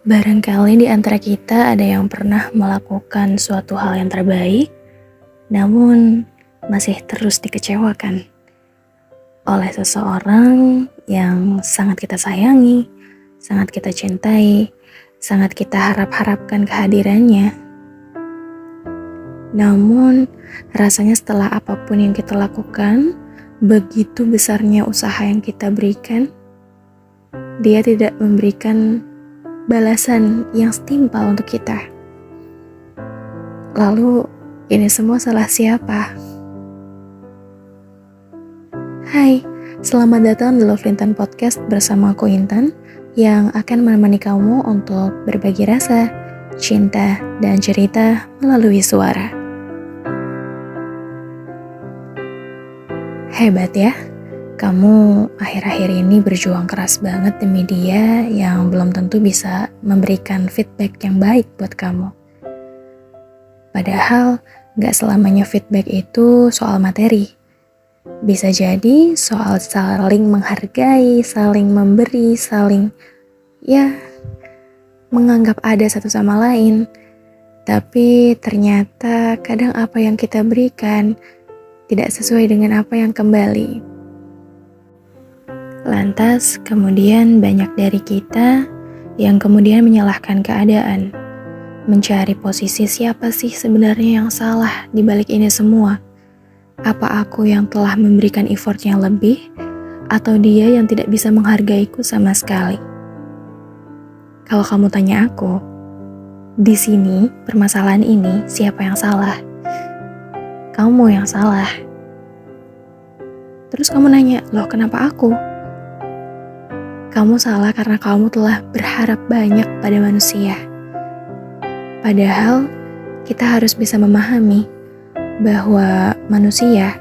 Barangkali di antara kita ada yang pernah melakukan suatu hal yang terbaik, namun masih terus dikecewakan oleh seseorang yang sangat kita sayangi, sangat kita cintai, sangat kita harap-harapkan kehadirannya. Namun, rasanya setelah apapun yang kita lakukan, begitu besarnya usaha yang kita berikan, dia tidak memberikan balasan yang setimpal untuk kita. Lalu, ini semua salah siapa? Hai, selamat datang di Love Intan Podcast bersama aku Intan yang akan menemani kamu untuk berbagi rasa, cinta, dan cerita melalui suara. Hebat ya, kamu akhir-akhir ini berjuang keras banget demi dia yang belum tentu bisa memberikan feedback yang baik buat kamu. Padahal gak selamanya feedback itu soal materi. Bisa jadi soal saling menghargai, saling memberi, saling menganggap ada satu sama lain. Tapi ternyata kadang apa yang kita berikan tidak sesuai dengan apa yang kembali. Lantas kemudian banyak dari kita yang kemudian menyalahkan keadaan, mencari posisi siapa sih sebenarnya yang salah di balik ini semua. Apa aku yang telah memberikan effort yang lebih, atau dia yang tidak bisa menghargaiku sama sekali? Kalau kamu tanya aku, di sini permasalahan ini siapa yang salah? Kamu yang salah. Terus kamu nanya, loh kenapa aku? Kamu salah karena kamu telah berharap banyak pada manusia. Padahal kita harus bisa memahami bahwa manusia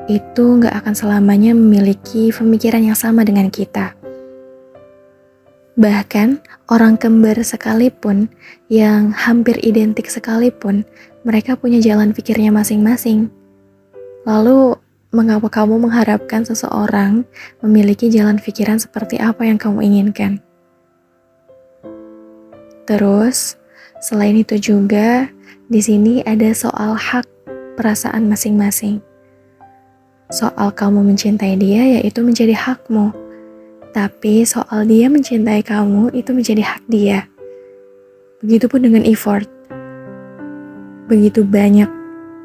itu gak akan selamanya memiliki pemikiran yang sama dengan kita. Bahkan orang kembar sekalipun, yang hampir identik sekalipun, mereka punya jalan pikirnya masing-masing. Lalu, mengapa kamu mengharapkan seseorang memiliki jalan pikiran seperti apa yang kamu inginkan? Terus, selain itu juga, di sini ada soal hak perasaan masing-masing. Soal kamu mencintai dia, yaitu menjadi hakmu. Tapi soal dia mencintai kamu, itu menjadi hak dia. Begitupun dengan effort. Begitu banyak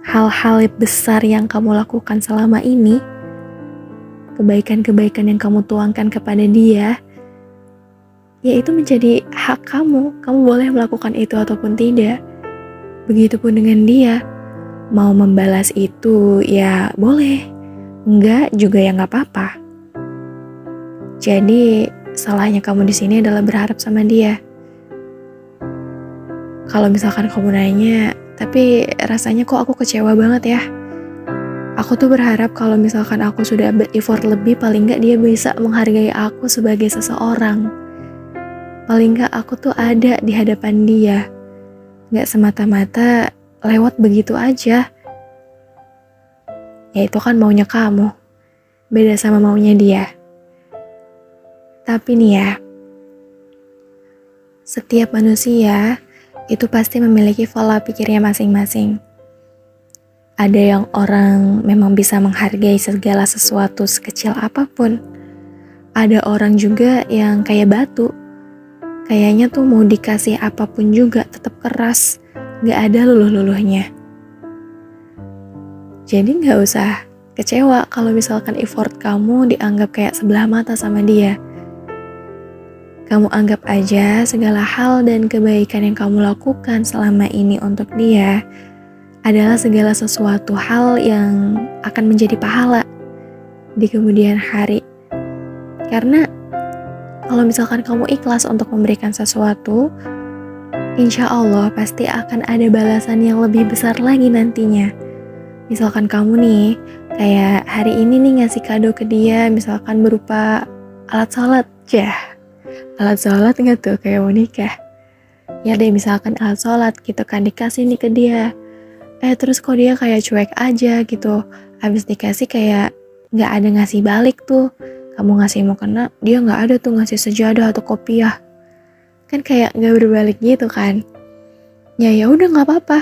hal-hal besar yang kamu lakukan selama ini, kebaikan-kebaikan yang kamu tuangkan kepada dia, yaitu menjadi hak kamu. Kamu boleh melakukan itu ataupun tidak. Begitupun dengan dia. Mau membalas itu ya boleh, enggak juga ya nggak apa-apa. Jadi salahnya kamu di sini adalah berharap sama dia. Kalau misalkan kamu nanya, tapi rasanya kok aku kecewa banget ya. Aku tuh berharap kalau misalkan aku sudah ber-effort lebih, paling nggak dia bisa menghargai aku sebagai seseorang. Paling nggak aku tuh ada di hadapan dia, nggak semata-mata lewat begitu aja. Ya itu kan maunya kamu, beda sama maunya dia. Tapi nih ya, setiap manusia itu pasti memiliki pola pikirnya masing-masing. Ada yang orang memang bisa menghargai segala sesuatu sekecil apapun. Ada orang juga yang kayak batu. Kayaknya tuh mau dikasih apapun juga tetap keras, gak ada luluh-luluhnya. Jadi gak usah kecewa kalau misalkan effort kamu dianggap kayak sebelah mata sama dia. Kamu anggap aja segala hal dan kebaikan yang kamu lakukan selama ini untuk dia adalah segala sesuatu hal yang akan menjadi pahala di kemudian hari. Karena kalau misalkan kamu ikhlas untuk memberikan sesuatu, insya Allah pasti akan ada balasan yang lebih besar lagi nantinya. Misalkan kamu nih, kayak hari ini nih ngasih kado ke dia, misalkan berupa alat sholat. Alat sholat nggak tuh kayak mau nikah? Ya deh, misalkan alat sholat gitu kan dikasih nih ke dia. Terus kok dia kayak cuek aja gitu. Habis dikasih kayak nggak ada ngasih balik tuh. Kamu ngasih mau kena, dia nggak ada tuh ngasih sejadah atau kopiah. kan kayak nggak berbalik gitu kan. Ya udah nggak apa-apa,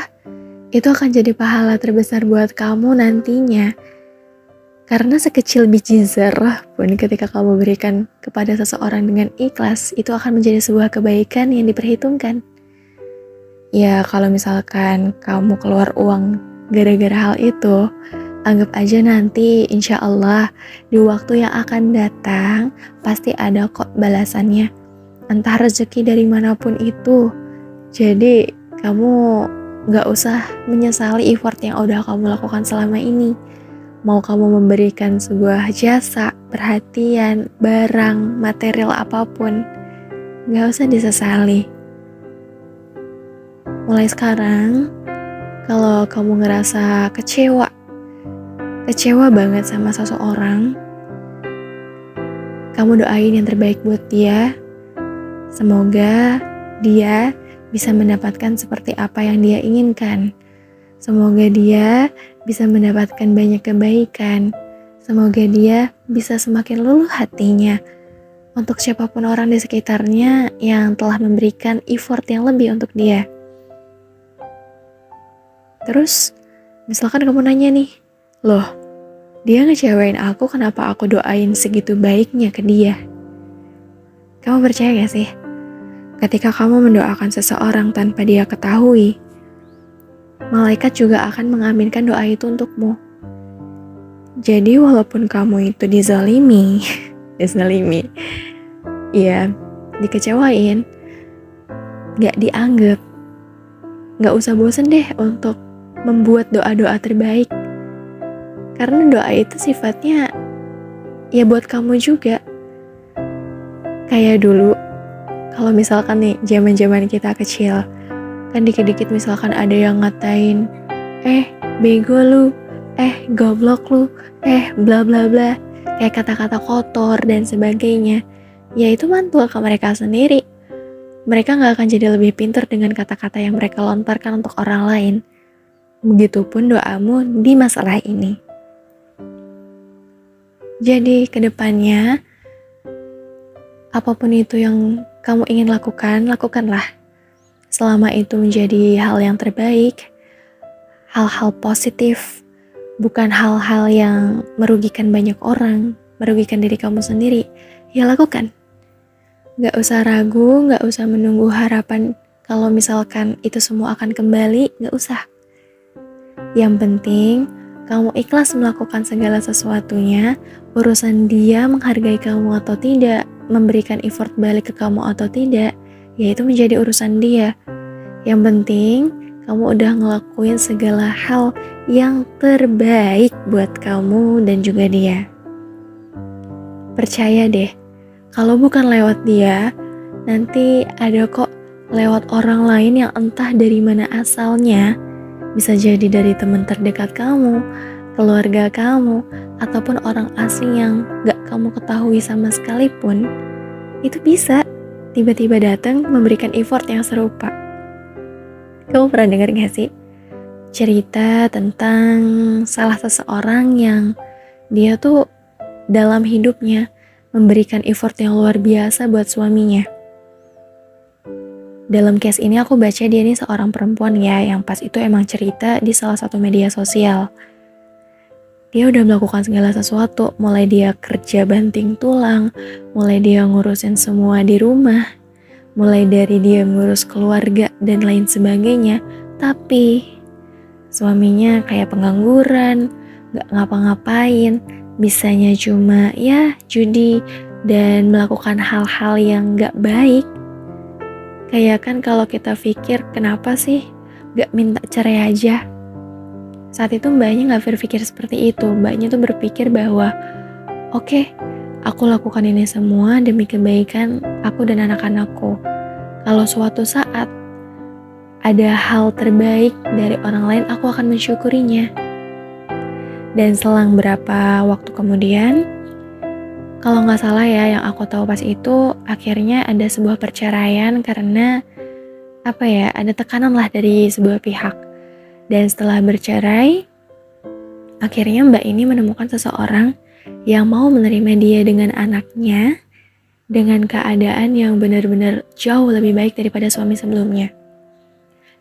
itu akan jadi pahala terbesar buat kamu nantinya. Karena sekecil biji zarah pun ketika kamu berikan kepada seseorang dengan ikhlas, itu akan menjadi sebuah kebaikan yang diperhitungkan. Ya kalau misalkan kamu keluar uang gara-gara hal itu, anggap aja nanti insya Allah di waktu yang akan datang pasti ada kok balasannya. Entah rezeki dari manapun itu. Jadi kamu gak usah menyesali effort yang udah kamu lakukan selama ini. Mau kamu memberikan sebuah jasa, perhatian, barang, material apapun, gak usah disesali. Mulai sekarang, kalau kamu ngerasa kecewa banget sama seseorang, kamu doain yang terbaik buat dia. Semoga dia bisa mendapatkan seperti apa yang dia inginkan. Semoga dia bisa mendapatkan banyak kebaikan. Semoga dia bisa semakin luluh hatinya untuk siapapun orang di sekitarnya yang telah memberikan effort yang lebih untuk dia. Terus, misalkan kamu nanya nih, loh, dia ngecewain aku, kenapa aku doain segitu baiknya ke dia? Kamu percaya gak sih? Ketika kamu mendoakan seseorang tanpa dia ketahui, malaikat juga akan mengaminkan doa itu untukmu. Jadi walaupun kamu itu dizalimi, ya dikecewain, gak dianggap, gak usah bosen deh untuk membuat doa-doa terbaik. Karena doa itu sifatnya ya buat kamu juga. Kayak dulu, kalau misalkan nih zaman-zaman kita kecil, kan dikit-dikit misalkan ada yang ngatain, bego lu, goblok lu, bla bla bla, kayak kata-kata kotor dan sebagainya. Ya itu mantul ke mereka sendiri. Mereka gak akan jadi lebih pintar dengan kata-kata yang mereka lontarkan untuk orang lain. Begitupun doamu di masalah ini. Jadi kedepannya, apapun itu yang kamu ingin lakukan, lakukanlah. Selama itu menjadi hal yang terbaik, hal-hal positif, bukan hal-hal yang merugikan banyak orang, merugikan diri kamu sendiri, ya lakukan. Gak usah ragu, gak usah menunggu harapan kalau misalkan itu semua akan kembali, gak usah. Yang penting, kamu ikhlas melakukan segala sesuatunya, urusan dia menghargai kamu atau tidak, memberikan effort balik ke kamu atau tidak, ya itu menjadi urusan dia. Yang penting, kamu udah ngelakuin segala hal yang terbaik buat kamu dan juga dia. Percaya deh, kalau bukan lewat dia, nanti ada kok lewat orang lain yang entah dari mana asalnya. Bisa jadi dari teman terdekat kamu, keluarga kamu, ataupun orang asing yang gak kamu ketahui sama sekalipun. Itu bisa tiba-tiba datang memberikan effort yang serupa. Kamu pernah dengar gak sih cerita tentang salah seseorang yang dia tuh dalam hidupnya memberikan effort yang luar biasa buat suaminya. Dalam case ini aku baca dia ini seorang perempuan ya, yang pas itu emang cerita di salah satu media sosial. Dia udah melakukan segala sesuatu, mulai dia kerja banting tulang, mulai dia ngurusin semua di rumah, mulai dari dia ngurus keluarga dan lain sebagainya. Tapi suaminya kayak pengangguran, gak ngapa-ngapain, bisanya cuma ya judi dan melakukan hal-hal yang gak baik. Kayak kan kalau kita pikir kenapa sih gak minta cerai aja. Saat itu mbaknya gak berpikir seperti itu. Mbaknya tuh berpikir bahwa oke, aku lakukan ini semua demi kebaikan aku dan anak-anakku. Kalau suatu saat ada hal terbaik dari orang lain, aku akan mensyukurinya. Dan selang berapa waktu kemudian, kalau nggak salah ya, yang aku tahu pas itu akhirnya ada sebuah perceraian karena ada tekanan lah dari sebuah pihak. Dan setelah bercerai, akhirnya mbak ini menemukan seseorang yang mau menerima dia dengan anaknya dengan keadaan yang benar-benar jauh lebih baik daripada suami sebelumnya.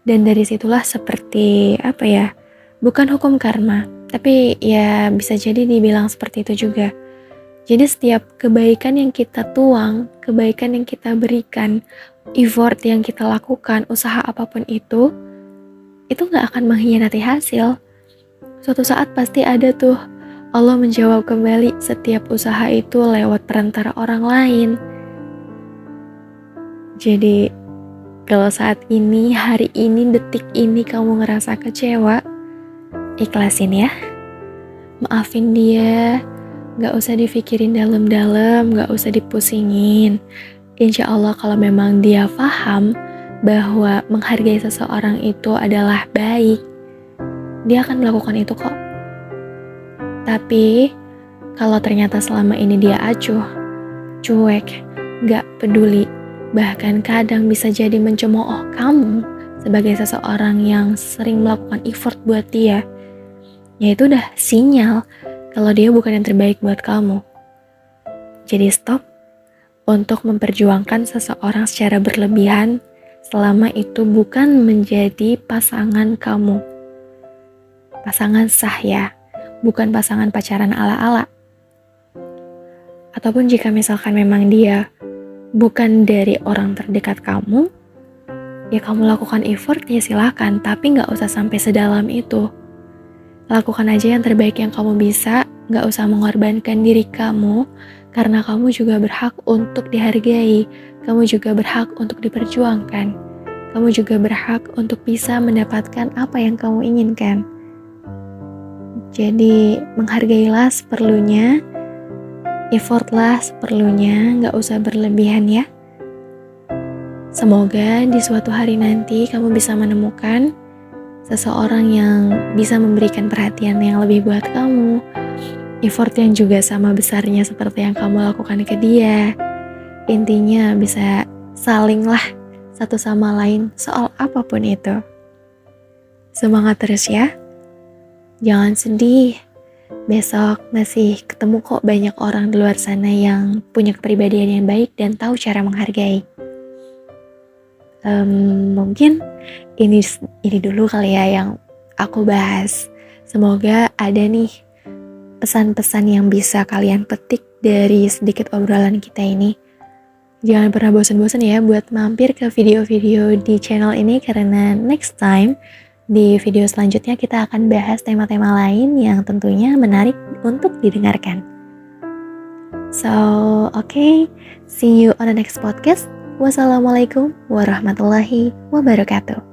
Dan dari situlah seperti apa ya, bukan hukum karma, tapi ya bisa jadi dibilang seperti itu juga. Jadi setiap kebaikan yang kita tuang, kebaikan yang kita berikan, effort yang kita lakukan, usaha apapun itu gak akan mengkhianati hasil. Suatu saat pasti ada tuh Allah menjawab kembali setiap usaha itu lewat perantara orang lain. Jadi kalau saat ini, hari ini, detik ini kamu ngerasa kecewa, ikhlasin ya. Maafin dia, gak usah dipikirin dalam-dalam, gak usah dipusingin. Insya Allah kalau memang dia paham bahwa menghargai seseorang itu adalah baik, dia akan melakukan itu kok. Tapi kalau ternyata selama ini dia acuh, cuek, gak peduli, bahkan kadang bisa jadi mencemooh kamu sebagai seseorang yang sering melakukan effort buat dia, ya itu udah sinyal kalau dia bukan yang terbaik buat kamu. Jadi stop untuk memperjuangkan seseorang secara berlebihan selama itu bukan menjadi pasangan kamu. Pasangan sah ya, bukan pasangan pacaran ala-ala. Ataupun jika misalkan memang dia bukan dari orang terdekat kamu, ya kamu lakukan effort ya silakan, tapi gak usah sampai sedalam itu. Lakukan aja yang terbaik yang kamu bisa, gak usah mengorbankan diri kamu, karena kamu juga berhak untuk dihargai, kamu juga berhak untuk diperjuangkan, kamu juga berhak untuk bisa mendapatkan apa yang kamu inginkan. Jadi menghargailah seperlunya, effortlah seperlunya, gak usah berlebihan ya. Semoga di suatu hari nanti kamu bisa menemukan seseorang yang bisa memberikan perhatian yang lebih buat kamu, effort yang juga sama besarnya seperti yang kamu lakukan ke dia. Intinya bisa saling lah satu sama lain soal apapun itu. Semangat terus ya. Jangan sedih. Besok masih ketemu kok banyak orang di luar sana yang punya kepribadian yang baik dan tahu cara menghargai. Mungkin ini dulu kali ya yang aku bahas. Semoga ada nih pesan-pesan yang bisa kalian petik dari sedikit obrolan kita ini. Jangan pernah bosan-bosan ya buat mampir ke video-video di channel ini, karena next time di video selanjutnya kita akan bahas tema-tema lain yang tentunya menarik untuk didengarkan. So, okay, see you on the next podcast. Wassalamualaikum warahmatullahi wabarakatuh.